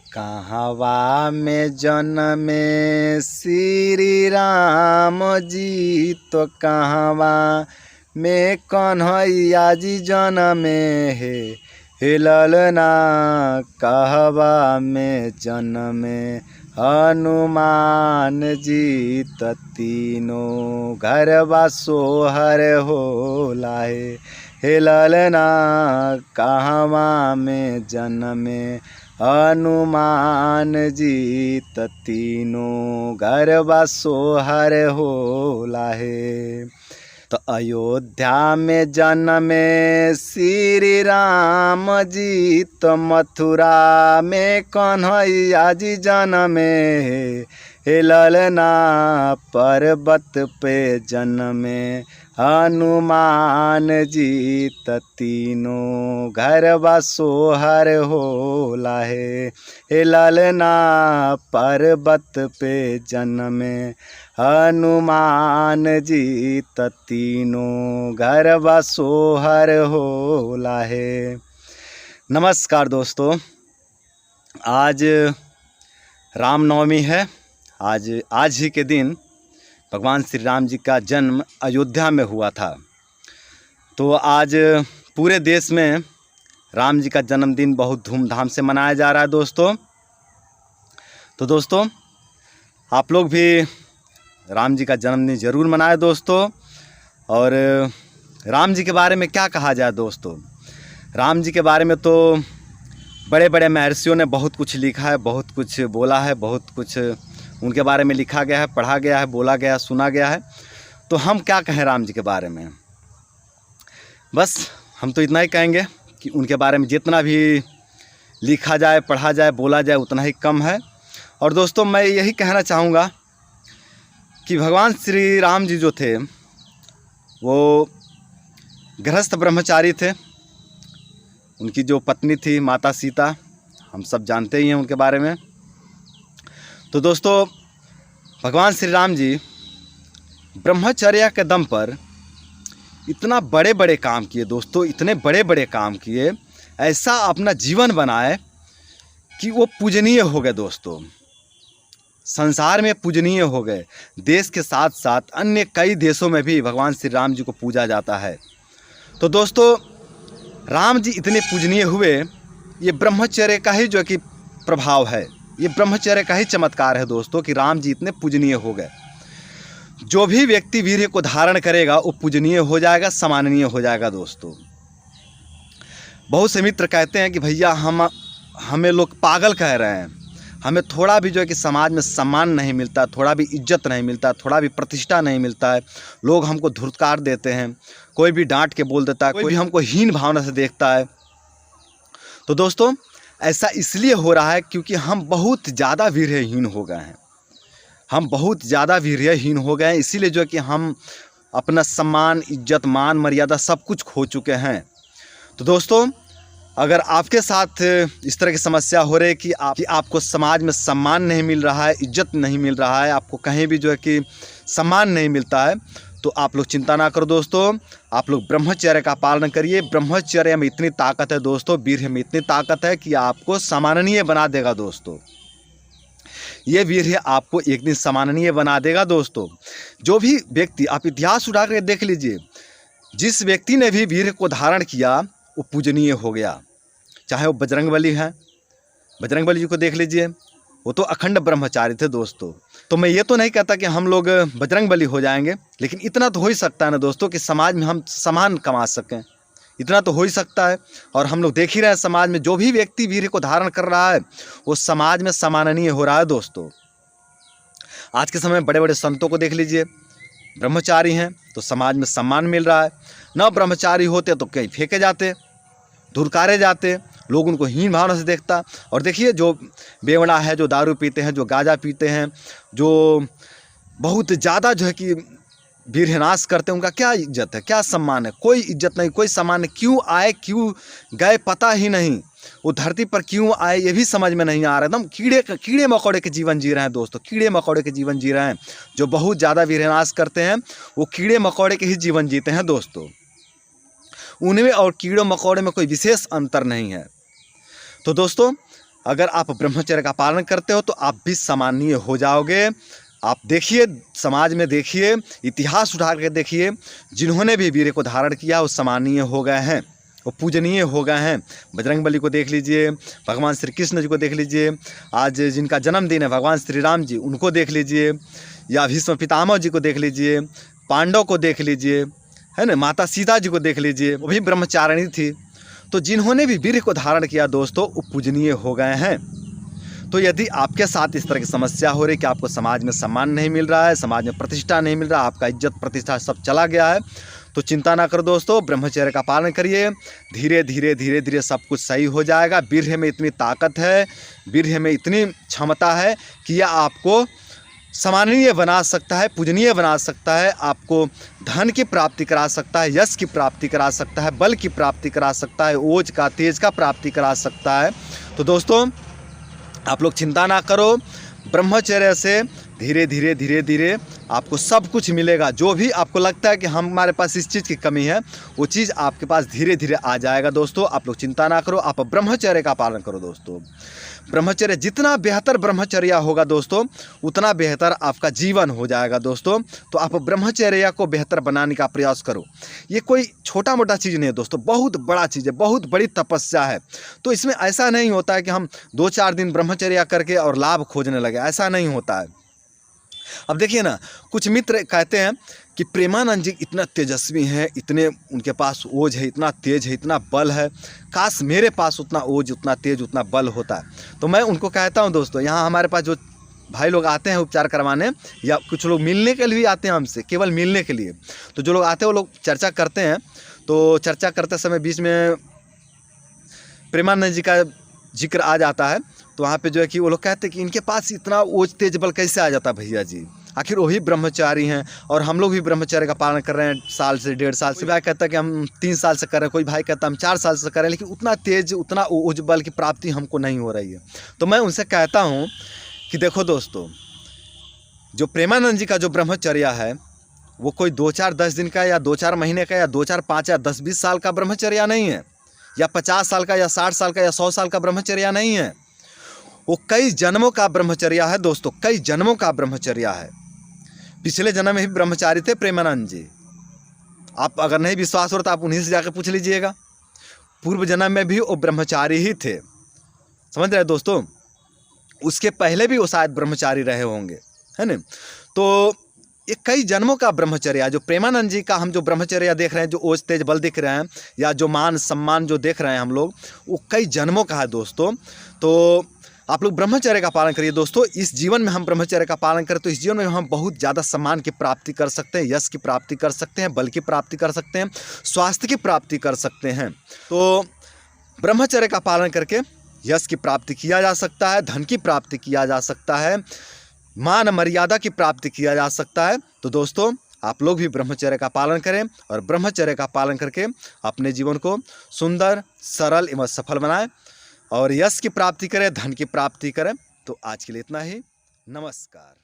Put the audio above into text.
कहवा में जन्मे श्री राम जी, तो कहवा में कन्हैया जी जन्मे हे ललना। कहवा में जन्मे हनुमान जी, त तीनों घरवा सोहर होला हे ललना। कहवा में जन्मे हनुमान जी, त तीनों घरवा सोहर होला हे। तो अयोध्या में जन्मे श्री राम जी, तो मथुरा में कन्हैया जी जन्मे हे ललना। पर्वत पे जन्मे हनुमान जी, त तीनों घरवा सोहर होला हे ललना। पर्वत पे जन्मे हनुमान जी, त तीनों घरवा सोहर होला हे। नमस्कार दोस्तों, आज रामनवमी है। आज ही के दिन भगवान श्री राम जी का जन्म अयोध्या में हुआ था। तो आज पूरे देश में राम जी का जन्मदिन बहुत धूमधाम से मनाया जा रहा है दोस्तों। तो दोस्तों, आप लोग भी राम जी का जन्मदिन ज़रूर मनाए दोस्तों। और राम जी के बारे में क्या कहा जाए दोस्तों। राम जी के बारे में तो बड़े बड़े महर्षियों ने बहुत कुछ लिखा है, बहुत कुछ बोला है, बहुत कुछ उनके बारे में लिखा गया है, पढ़ा गया है, बोला गया है, सुना गया है। तो हम क्या कहें राम जी के बारे में। बस हम तो इतना ही कहेंगे कि उनके बारे में जितना भी लिखा जाए, पढ़ा जाए, बोला जाए उतना ही कम है। और दोस्तों, मैं यही कहना चाहूँगा कि भगवान श्री राम जी जो थे वो गृहस्थ ब्रह्मचारी थे। उनकी जो पत्नी थी माता सीता, हम सब जानते ही हैं उनके बारे में। तो दोस्तों, भगवान श्री राम जी ब्रह्मचर्य के दम पर इतना बड़े बड़े काम किए दोस्तों, इतने बड़े बड़े काम किए, ऐसा अपना जीवन बनाए कि वो पूजनीय हो गए दोस्तों। संसार में पूजनीय हो गए। देश के साथ साथ अन्य कई देशों में भी भगवान श्री राम जी को पूजा जाता है। तो दोस्तों, राम जी इतने पूजनीय हुए, ये ब्रह्मचर्य का ही जो कि प्रभाव है, ये ब्रह्मचर्य का ही चमत्कार है दोस्तों कि राम जी इतने पूजनीय हो गए। जो भी व्यक्ति वीर्य को धारण करेगा वो पूजनीय हो जाएगा, सम्माननीय हो जाएगा दोस्तों। बहुत से मित्र कहते हैं कि भैया हमें लोग पागल कह रहे हैं, हमें थोड़ा भी जो है कि समाज में सम्मान नहीं मिलता, थोड़ा भी इज्जत नहीं मिलता, थोड़ा भी प्रतिष्ठा नहीं मिलता है। लोग हमको धुतकार देते हैं, कोई भी डांट के बोल देता है, कोई भी हमको हीन भावना से देखता है। तो दोस्तों, ऐसा इसलिए हो रहा है क्योंकि हम बहुत ज़्यादा वीर्यहीन हो गए हैं। हम बहुत ज़्यादा वीर्यहीन हो गए हैं, इसीलिए जो है कि हम अपना सम्मान, इज्जत, मान, मर्यादा सब कुछ खो चुके हैं। तो दोस्तों, अगर आपके साथ इस तरह की समस्या हो रही है कि आपको समाज में सम्मान नहीं मिल रहा है, इज्जत नहीं मिल रहा है, आपको कहीं भी जो है कि सम्मान नहीं मिलता है, तो आप लोग चिंता ना करो दोस्तों। आप लोग ब्रह्मचर्य का पालन करिए। ब्रह्मचर्य में इतनी ताकत है दोस्तों, वीर्य में इतनी ताकत है कि आपको सम्माननीय बना देगा दोस्तों। ये वीर्य आपको एक दिन सम्माननीय बना देगा दोस्तों। जो भी व्यक्ति, आप इतिहास उठा कर देख लीजिए, जिस व्यक्ति ने भी वीर्य को धारण किया वो पूजनीय हो गया। चाहे वो बजरंगबली हैं, बजरंगबली जी को देख लीजिए, वो तो अखंड ब्रह्मचारी थे दोस्तों। तो मैं ये तो नहीं कहता कि हम लोग बजरंगबली हो जाएंगे, लेकिन इतना तो हो ही सकता है ना दोस्तों कि समाज में हम सम्मान कमा सकें। इतना तो हो ही सकता है। और हम लोग देख ही रहे हैं समाज में जो भी व्यक्ति वीर्य को धारण कर रहा है वो समाज में सम्माननीय हो रहा है दोस्तों। आज के समय में बड़े बड़े संतों को देख लीजिए, ब्रह्मचारी हैं तो समाज में सम्मान मिल रहा है। न ब्रह्मचारी होते तो कहीं फेंके जाते, धुतकारे जाते, लोग उनको हीन भावना से देखता। और देखिए, जो बेवड़ा है, जो दारू पीते हैं, जो गांजा पीते हैं, जो बहुत ज़्यादा जो है कि वीर्यनाश करते हैं, उनका क्या इज्जत है, क्या सम्मान है? कोई इज्जत नहीं, कोई सम्मान नहीं। क्यों आए, क्यों गए, पता ही नहीं। वो धरती पर क्यों आए ये भी समझ में नहीं आ रहा। एकदम कीड़े मकोड़े के जीवन जी रहे हैं दोस्तों, कीड़े मकोड़े के जीवन जी रहे हैं। जो बहुत ज़्यादा वीर्यनाश करते हैं वो कीड़े मकोड़े के ही जीवन जीते हैं दोस्तों। उनमें और कीड़ों मकोड़े में कोई विशेष अंतर नहीं है। तो दोस्तों, अगर आप ब्रह्मचर्य का पालन करते हो तो आप भी सम्मानीय हो जाओगे। आप देखिए, समाज में देखिए, इतिहास उठा कर देखिए, जिन्होंने भी वीर्य को धारण किया वो सम्मानीय हो गए हैं, वो पूजनीय हो गए हैं। बजरंगबली को देख लीजिए, भगवान श्री कृष्ण जी को देख लीजिए, आज जिनका जन्मदिन है भगवान श्री राम जी, उनको देख लीजिए, या भीष्म पितामह जी को देख लीजिए, पांडव को देख लीजिए, है ना, माता सीता जी को देख लीजिए, वो भी ब्रह्मचारिणी थी। तो जिन्होंने भी वीर्य को धारण किया दोस्तों, वो पूजनीय हो गए हैं। तो यदि आपके साथ इस तरह की समस्या हो रही कि आपको समाज में सम्मान नहीं मिल रहा है, समाज में प्रतिष्ठा नहीं मिल रहा, आपका इज्जत प्रतिष्ठा सब चला गया है, तो चिंता ना करो दोस्तों, ब्रह्मचर्य का पालन करिए। धीरे धीरे सब कुछ सही हो जाएगा। वीर्य में इतनी ताकत है, वीर्य में इतनी क्षमता है कि यह आपको सम्माननीय बना सकता है, पूजनीय बना सकता है, आपको धन की प्राप्ति करा सकता है, यश की प्राप्ति करा सकता है, बल की प्राप्ति करा सकता है, ओज का तेज का प्राप्ति करा सकता है। तो दोस्तों आप लोग चिंता ना करो, ब्रह्मचर्य से धीरे धीरे आपको सब कुछ मिलेगा। जो भी आपको लगता है कि हमारे पास इस चीज़ की कमी है, वो चीज़ आपके पास धीरे धीरे आ जाएगा। दोस्तों आप लोग चिंता ना करो, आप ब्रह्मचर्य का पालन करो। दोस्तों ब्रह्मचर्य, जितना बेहतर ब्रह्मचर्य होगा दोस्तों, उतना बेहतर आपका जीवन हो जाएगा। दोस्तों तो आप ब्रह्मचर्य को बेहतर बनाने का प्रयास करो। ये कोई छोटा मोटा चीज़ नहीं है दोस्तों, बहुत बड़ा चीज़ है, बहुत बड़ी तपस्या है। तो इसमें ऐसा नहीं होता है कि हम 2-4 दिन ब्रह्मचर्य करके और लाभ खोजने लगे, ऐसा नहीं होता है। अब देखिए ना, कुछ मित्र कहते हैं कि प्रेमानंद जी इतना तेजस्वी हैं, इतने उनके पास ओज है, इतना तेज है, इतना बल है, काश मेरे पास उतना ओज, उतना तेज, उतना बल होता है। तो मैं उनको कहता हूं दोस्तों, यहाँ हमारे पास जो भाई लोग आते हैं उपचार करवाने, या कुछ लोग मिलने के लिए भी आते हैं हमसे, केवल मिलने के लिए, तो जो लोग आते हैं वो लोग चर्चा करते हैं। तो चर्चा करते समय बीच में प्रेमानंद जी का जिक्र आ जाता है, तो वहाँ पे जो है कि वो लोग कहते हैं कि इनके पास इतना ओज तेज बल कैसे आ जाता है भैया जी, आखिर वही ब्रह्मचारी हैं और हम लोग भी ब्रह्मचर्य का पालन कर रहे हैं साल से 1.5 साल से। भाई कहता है कि हम 3 साल से कर रहे हैं, कोई भाई कहता है हम 4 साल से कर रहे हैं, लेकिन उतना तेज, उतना ओज बल की प्राप्ति हमको नहीं हो रही है। तो मैं उनसे कहता हूँ कि देखो दोस्तों, जो प्रेमानंद जी का जो ब्रह्मचर्य है वो कोई 2-4-10 दिन का, या 2-4 महीने का, या 2-4-5 या 10-20 साल का ब्रह्मचर्य नहीं है, या 50 साल का, या 60 साल का, या 100 साल का ब्रह्मचर्य नहीं है। वो कई जन्मों का ब्रह्मचर्य है दोस्तों, कई जन्मों का ब्रह्मचर्य है। पिछले जन्म में भी ब्रह्मचारी थे प्रेमानंद जी। आप अगर नहीं विश्वास हो तो आप उन्हीं से जाकर पूछ लीजिएगा, पूर्व जन्म में भी वो ब्रह्मचारी ही थे। समझ रहे दोस्तों, उसके पहले भी वो शायद ब्रह्मचारी रहे होंगे, है ना। तो ये कई जन्मों का ब्रह्मचर्य, जो प्रेमानंद जी का हम जो ब्रह्मचर्य देख रहे हैं, जो ओज तेज बल दिख रहे हैं, या जो मान सम्मान जो देख रहे हैं हम लोग, वो कई जन्मों का है दोस्तों। तो आप लोग ब्रह्मचर्य का पालन करिए दोस्तों। इस जीवन में हम ब्रह्मचर्य का पालन करें तो इस जीवन में हम बहुत ज़्यादा सम्मान की प्राप्ति कर सकते हैं, यश की प्राप्ति कर सकते हैं, बल की प्राप्ति कर सकते हैं, स्वास्थ्य की प्राप्ति कर सकते हैं। तो ब्रह्मचर्य का पालन करके यश की प्राप्ति किया जा सकता है, धन की प्राप्ति किया जा सकता है, मान मर्यादा की प्राप्ति किया जा सकता है। तो दोस्तों आप लोग भी ब्रह्मचर्य का पालन करें और ब्रह्मचर्य का पालन करके अपने जीवन को सुंदर, सरल एवं सफल बनाएं और यश की प्राप्ति करें, धन की प्राप्ति करें। तो आज के लिए इतना ही। नमस्कार।